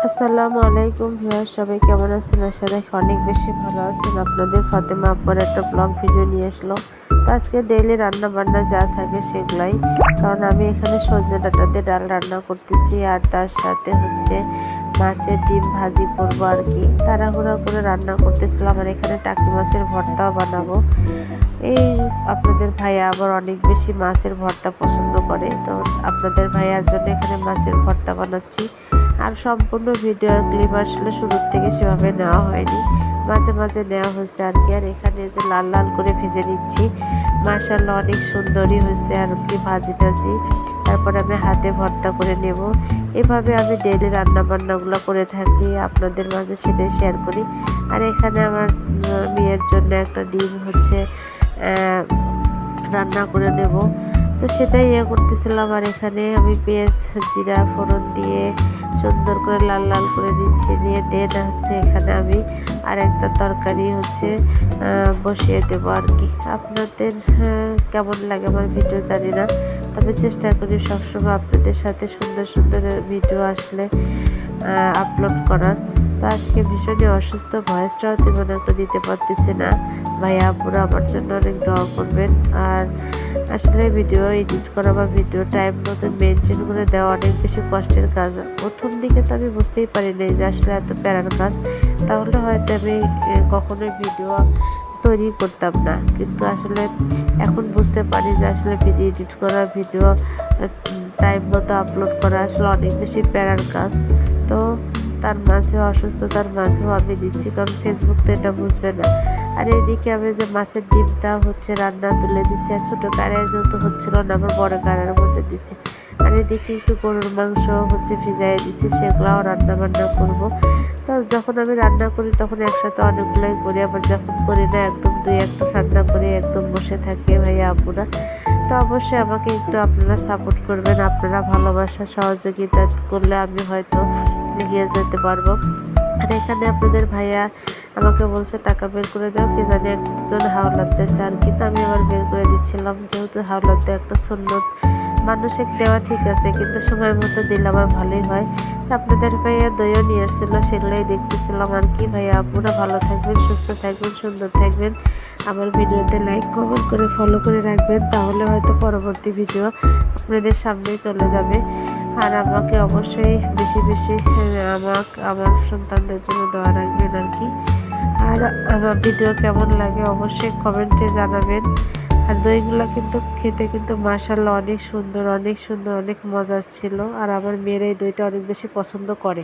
আসসালামু আলাইকুম ভিউয়ার, সবাই কেমন আছেন? আশা রাখি অনেক বেশি ভালো আছেন। আপনাদের ফাতেমা আপার একটা ব্লগ ভিডিও নিয়ে আসলো। তো আজকে ডেইলি রান্না বান্না যা থাকে সেগুলাই, কারণ আমি এখানে সজনে ডাঁটা দিয়ে ডাল রান্না করতেছি আর তার সাথে হচ্ছে মাছের ডিম ভাজি করবো আর কি। তাড়াহুড়া করে রান্না করতেছিলাম আর এখানে টাকি মাছের ভর্তাও বানাবো। এই আপনাদের ভাইয়া আবার অনেক বেশি মাছের ভর্তা পছন্দ করে, তো আপনাদের ভাইয়ার জন্য এখানে মাছের ভর্তা বানাচ্ছি। আর সম্পূর্ণ ভিডিওর ক্লিপ আসলে শুরুর থেকে সেভাবে নেওয়া হয়নি, মাঝে মাঝে নেওয়া হয়েছে আর কি। আর এখানে যে লাল লাল করে ভেজে নিচ্ছি, মাশাআল্লাহ অনেক সুন্দরই হয়েছে আর কি ভাজি টাজি। তারপর আমি হাতে ভর্তা করে নেব। এভাবে আমি ডেইলি রান্না বান্নাগুলো করে থাকি, আপনাদের মাঝে সেটাই শেয়ার করি। আর এখানে আমার মেয়ের জন্য একটা ডিম হচ্ছে রান্না করে নেব, তো সেটাই করতেছিলাম। আর এখানে আমি পেঁয়াজ জিরা ফোড়ন দিয়ে সুন্দর করে লাল লাল করে দিচ্ছি, নিয়ে দেন হচ্ছে এখানে আমি আর একটা তরকারি হচ্ছে বসিয়ে দেব আর কি। আপনাদের কেমন লাগে আমার ভিডিও জানি না, তবে চেষ্টা করি সবসময় আপনাদের সাথে সুন্দর সুন্দর ভিডিও আসলে আপলোড করার। তো আজকে ভীষণই অসুস্থ, ভয়েসটাও তেমন একটা দিতে পারতেছি না। ভাইয়া আপুরা আমার জন্য অনেক দোয়া করবেন। আর আসলে ভিডিও এডিট করা বা ভিডিও টাইম মতো মেনটেন করে দেওয়া অনেক বেশি কষ্টের কাজ। প্রথম দিকে তো আমি বুঝতেই পারিনি যে আসলে এত প্যারার কাজ, তাহলে হয়তো আমি কখনোই ভিডিও তৈরি করতাম না। কিন্তু আসলে এখন বুঝতে পারি যে আসলে ভিডিও এডিট করা, ভিডিও টাইম মতো আপলোড করা আসলে অনেক বেশি প্যারার কাজ। তো তার মাঝেও অসুস্থতার মাঝেও আমি দিচ্ছি, কারণ ফেসবুক তো এটা বুঝবে না। আর এইদিকে আমি যে মাছের ডিমটা হচ্ছে রান্না তুলে দিছি, আর ছোটো কাড়াই যেহেতু হচ্ছিল না, আমার বড় কাড়ার মধ্যে দিছি। আর এদিকে একটু গরুর মাংস হচ্ছে ভিজাই দিছি, সেগুলাও রান্না বান্না করব। তো যখন আমি রান্না করি তখন একসাথে অনেকগুলোই করি, আবার যখন করি না একদম দুই একটা রান্না করে একদম বসে থাকে ভাইয়া আপুরা। তো অবশ্যই আমাকে একটু আপনারা সাপোর্ট করবেন, আপনারা ভালোবাসা সহযোগিতা করলে আমি হয়তো এগিয়ে যেতে পারবো। আর এখানে আপনাদের ভাইয়া আমাকে বলছে টাকা বের করে দাও, কি জানি একজন হাওলাত চাইছে আর কি। তো আমি আবার বের করে দিচ্ছিলাম, যেহেতু হাওলাত দেওয়া একটা সুন্নত, মানুষের দেওয়া ঠিক আছে, কিন্তু সময় মতো দিলে আবার ভালোই হয়। আপনাদের ভাইয়া দইও নিয়ে আসছিল, সেগুলোই দেখতেছিলাম আর কি। ভাইয়া আপুরা ভালো থাকবেন, সুস্থ থাকবেন, সুন্দর থাকবেন। আমার ভিডিওতে লাইক কমেন্ট করে ফলো করে রাখবেন, তাহলে হয়তো পরবর্তী ভিডিও আপনাদের সামনেই চলে যাবে। আর আমাকে অবশ্যই বেশি বেশি আমার সন্তানদের জন্য দোয়া রাখবেন আর কি। আর আমার ভিডিও কেমন লাগে অবশ্যই কমেন্টে জানাবেন। আর দইগুলো কিন্তু খেতে কিন্তু মাশাআল্লাহ অনেক সুন্দর, অনেক সুন্দর, অনেক মজার ছিল। আর আমার মেয়ের এই দইটা অনেক বেশি পছন্দ করে।